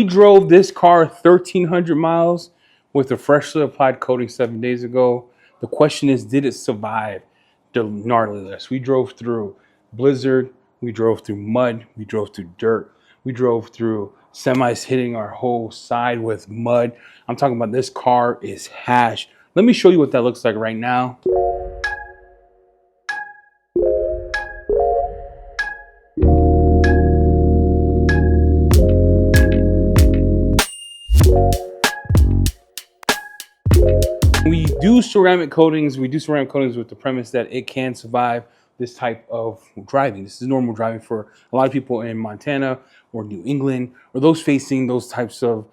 We drove this car 1,300 miles with a freshly applied coating 7 days ago. The question is, did it survive the gnarliness? We drove through blizzard, we drove through mud, we drove through dirt, we drove through semis hitting our whole side with mud. I'm talking about this car is hash. Let me show you what that looks like right now. We do ceramic coatings with the premise that it can survive this type of driving. This is normal driving for a lot of people in Montana or New England or those facing those types of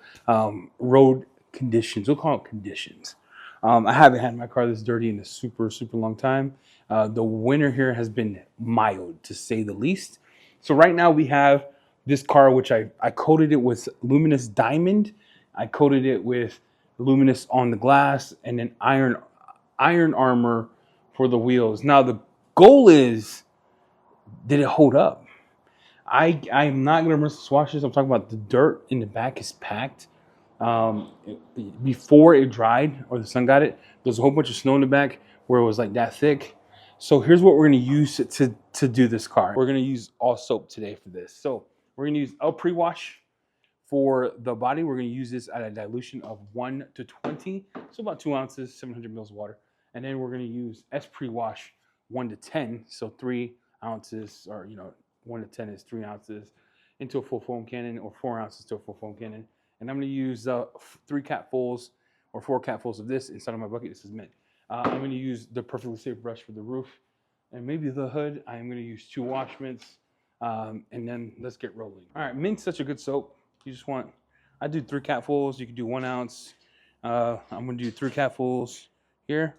road conditions. We'll call it conditions. I haven't had my car this dirty in a super long time. The winter here has been mild, to say the least. So right now we have this car, which I coated it with luminous diamond. I coated it with luminous on the glass, and then iron armor for the wheels. Now the goal is, did it hold up? I'm not gonna rinse the swashes. I'm talking about the dirt in the back is packed. Before it dried or the sun got it, there's a whole bunch of snow in the back where it was like that thick. So here's what we're gonna use to do this car. We're gonna use all soap today for this. So we're gonna use a pre-wash. For the body, we're going to use this at a dilution of 1 to 20, so about 2 ounces, 700 mils of water. And then we're going to use S pre-wash 1 to 10, so 3 ounces, or 1 to 10 is 3 ounces into a full foam cannon, or 4 ounces to a full foam cannon. And I'm going to use 3 capfuls or 4 capfuls of this inside of my bucket. This is mint. I'm going to use the Perfectly Safe brush for the roof and maybe the hood. I'm going to use 2 wash mints, and then let's get rolling. All right, mint's such a good soap. You just want, I do 3 capfuls. You can do 1 ounce. I'm going to do 3 capfuls here.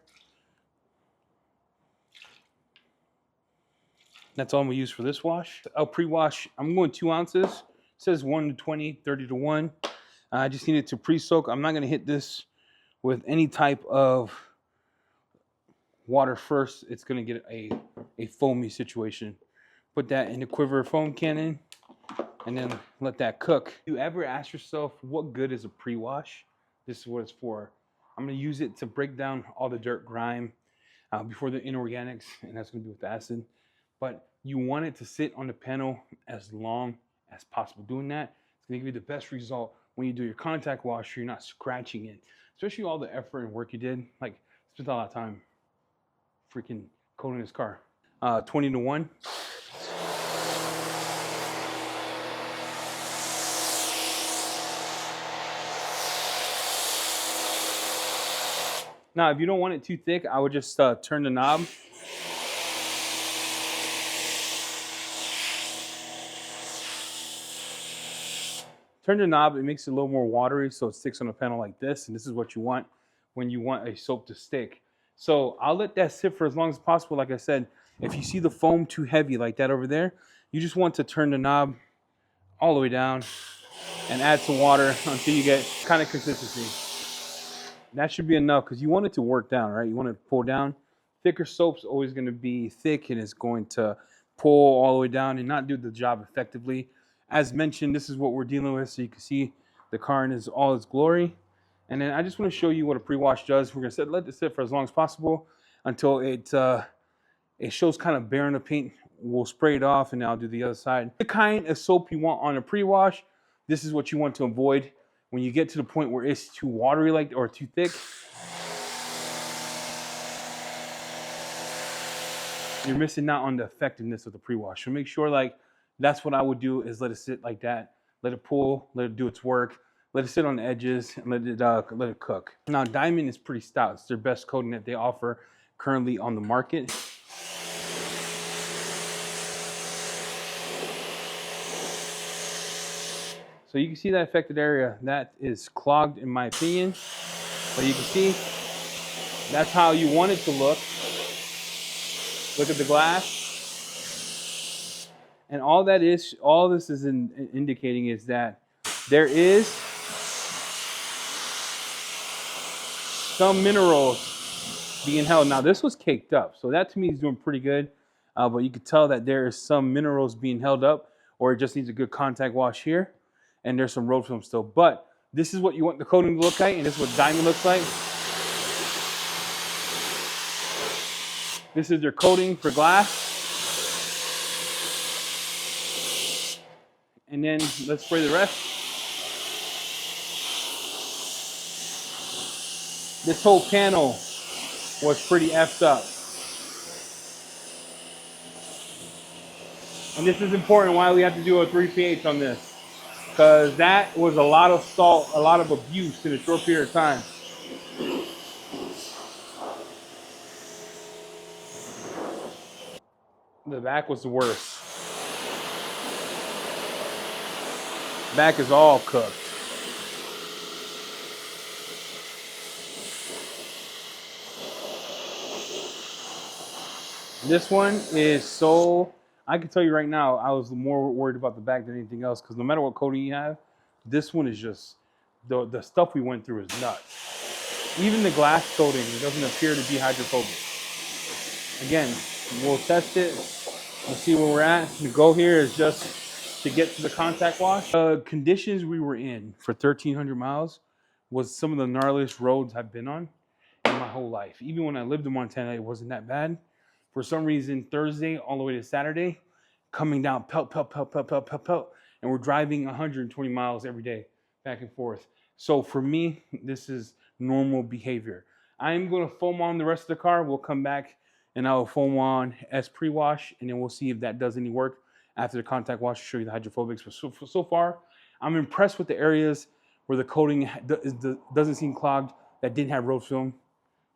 That's all I'm going to use for this wash. I'll pre-wash. I'm going 2 ounces. It says 1 to 20, 30 to 1. I just need it to pre-soak. I'm not going to hit this with any type of water first. It's going to get a foamy situation. Put that in the quiver foam cannon. And then let that cook. You ever ask yourself, what good is a pre-wash? This is what it's for. I'm going to use it to break down all the dirt, grime, before the inorganics, and that's going to be with the acid. But you want it to sit on the panel as long as possible. Doing that, it's going to give you the best result when you do your contact wash. You're not scratching it, especially all the effort and work you did. Like, spent a lot of time freaking coating this car. 20 to 1. Now, if you don't want it too thick, I would just turn the knob. Turn the knob, it makes it a little more watery, so it sticks on the panel like this, and this is what you want when you want a soap to stick. So I'll let that sit for as long as possible. Like I said, if you see the foam too heavy like that over there, you just want to turn the knob all the way down and add some water until you get kind of consistency. That should be enough because you want it to work down, right? You want it to pull down. Thicker soap's always going to be thick and it's going to pull all the way down and not do the job effectively. As mentioned, this is what we're dealing with, so you can see the car in all its glory. And then I just want to show you what a pre-wash does. We're going to let this sit for as long as possible until it shows kind of bare in the paint. We'll spray it off and then I'll do the other side. The kind of soap you want on a pre-wash, this is what you want to avoid. When you get to the point where it's too watery or too thick, you're missing out on the effectiveness of the pre-wash. So make sure, that's what I would do, is let it sit like that. Let it pull, let it do its work, let it sit on the edges, and let it cook. Now, Diamond is pretty stout. It's their best coating that they offer currently on the market. So you can see that affected area. That is clogged in my opinion. But you can see that's how you want it to look. Look at the glass. And all this is indicating is that there is some minerals being held. Now this was caked up. So that to me is doing pretty good. But you could tell that there is some minerals being held up, or it just needs a good contact wash here. and there's some road film still. But this is what you want the coating to look like, and this is what diamond looks like. This is their coating for glass. And then let's spray the rest. This whole panel was pretty effed up. And this is important why we have to do a 3 pH on this. Because that was a lot of salt, a lot of abuse in a short period of time. The back was the worst. Back is all cooked. This one is so, I can tell you right now, I was more worried about the back than anything else, because no matter what coating you have, this one is just, the stuff we went through is nuts. Even the glass coating doesn't appear to be hydrophobic. Again, we'll test it, we'll see where we're at. The goal here is just to get to the contact wash. The conditions we were in for 1,300 miles was some of the gnarliest roads I've been on in my whole life. Even when I lived in Montana, it wasn't that bad. For some reason, Thursday all the way to Saturday, coming down pelt, and we're driving 120 miles every day, back and forth. So for me, this is normal behavior. I'm going to foam on the rest of the car. We'll come back and I'll foam on S pre-wash, and then we'll see if that does any work after the contact wash to show you the hydrophobics. But so far, I'm impressed with the areas where the coating doesn't seem clogged, that didn't have road film.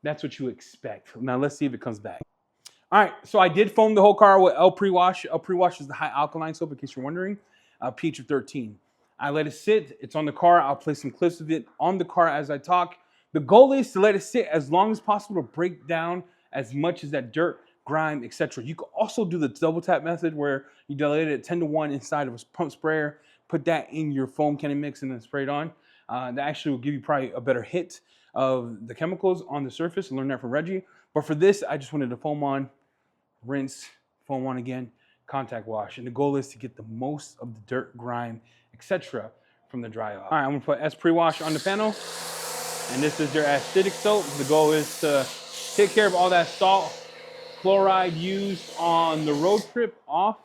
That's what you expect. Now let's see if it comes back. All right, so I did foam the whole car with L pre-wash. L pre-wash is the high alkaline soap, in case you're wondering, pH of 13. I let it sit. It's on the car. I'll place some clips of it on the car as I talk. The goal is to let it sit as long as possible to break down as much as that dirt, grime, etc. You can also do the double tap method where you dilute it 10-to-1 inside of a pump sprayer, put that in your foam candy mix, and then spray it on. That actually will give you probably a better hit of the chemicals on the surface. I learned that from Reggie. But for this, I just wanted to foam on, rinse, foam on again, contact wash. And the goal is to get the most of the dirt, grime, etc. from the dry off. All right, I'm gonna put S pre-wash on the panel. And this is their acidic soap. The goal is to take care of all that salt, chloride used on the road trip off,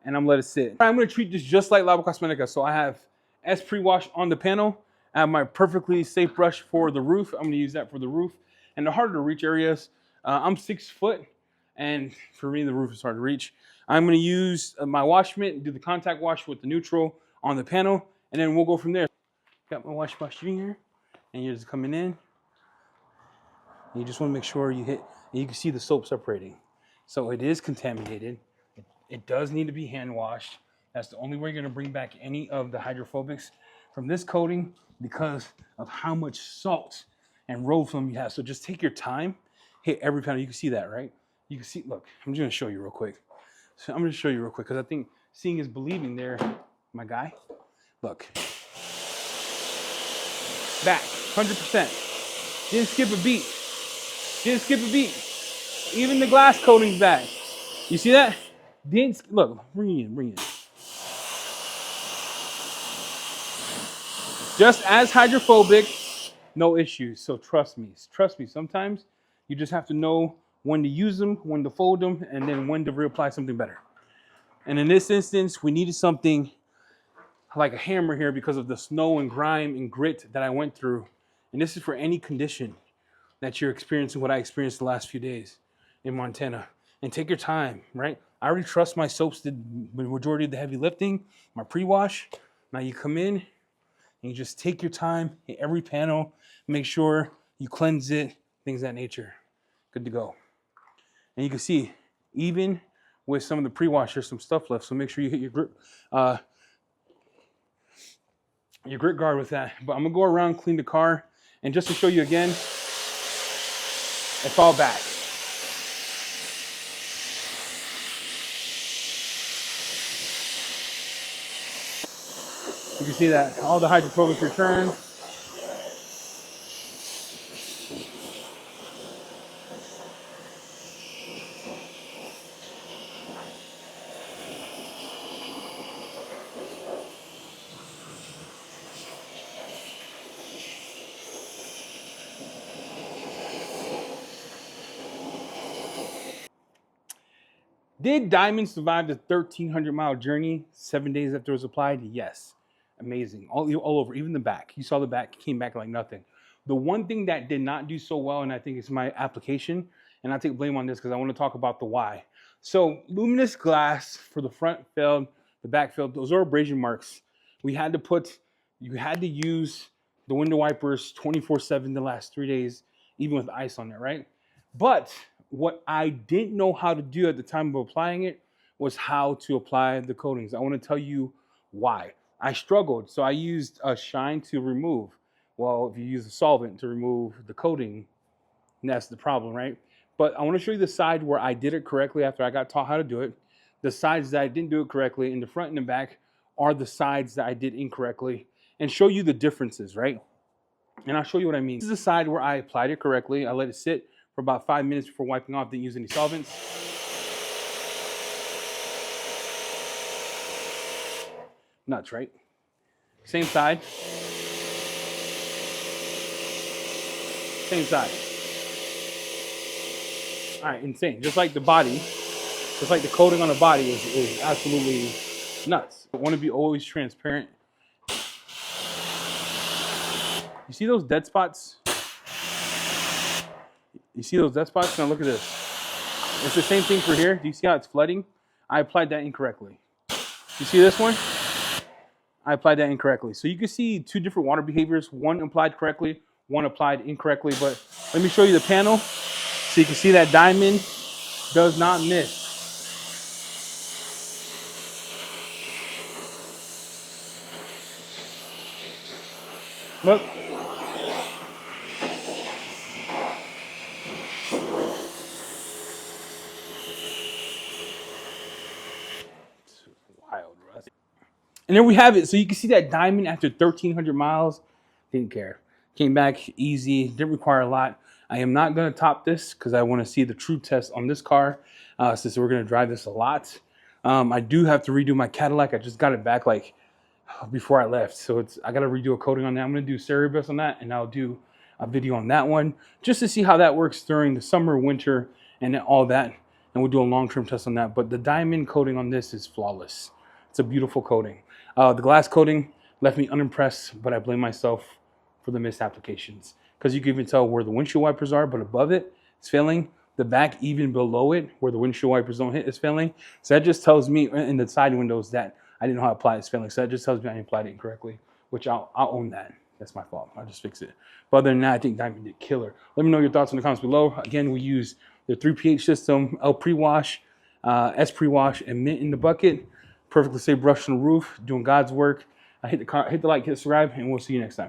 and I'm gonna let it sit. I'm gonna treat this just like Lava Cosmetica. So I have S pre-wash on the panel. I have my perfectly safe brush for the roof. I'm gonna use that for the roof. And the harder to reach areas, I'm 6 foot, and for me, the roof is hard to reach. I'm gonna use my wash mitt and do the contact wash with the neutral on the panel, and then we'll go from there. Got my wash machine here, and you're just coming in. You just wanna make sure you hit, and you can see the soap separating. So it is contaminated. It does need to be hand washed. That's the only way you're gonna bring back any of the hydrophobics from this coating because of how much salt and road film you have. So just take your time, hit every panel. You can see that, right? You can see, look, I'm just gonna show you real quick. So I'm gonna show you real quick because I think seeing is believing there, my guy. Look. Back, 100%. Didn't skip a beat. Didn't skip a beat. Even the glass coating's back. You see that? Didn't, look, bring it in, bring it in. Just as hydrophobic, no issues. So trust me, sometimes you just have to know when to use them, when to fold them, and then when to reapply something better. And in this instance, we needed something like a hammer here because of the snow and grime and grit that I went through. And this is for any condition that you're experiencing what I experienced the last few days in Montana. And take your time, right? I already trust my soaps did the majority of the heavy lifting, my pre-wash. Now you come in and you just take your time, hit every panel, make sure you cleanse it, things of that nature. Good to go. And you can see, even with some of the pre-wash, there's some stuff left. So make sure you hit your grit guard with that. But I'm gonna go around, clean the car, and just to show you again, it's all back. You can see that all the hydrophobic return. Did Diamond survive the 1,300-mile journey 7 days after it was applied? Yes. Amazing. All over, even the back. You saw the back, came back like nothing. The one thing that did not do so well, and I think it's my application, and I take blame on this because I want to talk about the why. So luminous glass for the front failed, the back failed. Those are abrasion marks. You had to use the window wipers 24/7 the last 3 days, even with ice on there, right? But what I didn't know how to do at the time of applying it was how to apply the coatings. I want to tell you why. I struggled, so I used a shine to remove. Well, if you use a solvent to remove the coating, that's the problem, right? But I want to show you the side where I did it correctly after I got taught how to do it. The sides that I didn't do it correctly in the front and the back are the sides that I did incorrectly, and show you the differences, right? And I'll show you what I mean. This is the side where I applied it correctly. I let it sit for about 5 minutes before wiping off, didn't use any solvents. Nuts, right? Same side. Same side. All right, insane. Just like the body, just like the coating on the body is absolutely nuts. I want to be always transparent. You see those dead spots? You see those dead spots? Now look at this. It's the same thing for here. Do you see how it's flooding? I applied that incorrectly. You see this one? I applied that incorrectly. So you can see two different water behaviors. One applied correctly, one applied incorrectly. But let me show you the panel so you can see that Diamond does not miss. Look. Wild, bro. And there we have it. So you can see that Diamond after 1,300 miles, didn't care. Came back easy, didn't require a lot. I am not going to top this because I want to see the true test on this car since we're going to drive this a lot. I do have to redo my Cadillac. I just got it back like before I left. So I got to redo a coating on that. I'm going to do Cerebus on that, and I'll do a video on that one just to see how that works during the summer, winter, and all that. And we'll do a long-term test on that. But the Diamond coating on this is flawless. It's a beautiful coating. The glass coating left me unimpressed, but I blame myself for the missed applications. Because you can even tell where the windshield wipers are, but above it, it's failing. The back, even below it, where the windshield wipers don't hit, is failing. So that just tells me, in the side windows, that I didn't know how to apply it, it's failing. So that just tells me I applied it incorrectly, which I'll own that. That's my fault. I'll just fix it. But other than that, I think Diamond did killer. Let me know your thoughts in the comments below. Again, we use the 3 pH system, L pre-wash, S pre-wash, and mint in the bucket. Perfectly safe brush on the roof, doing God's work. I hit the like, hit subscribe, and we'll see you next time.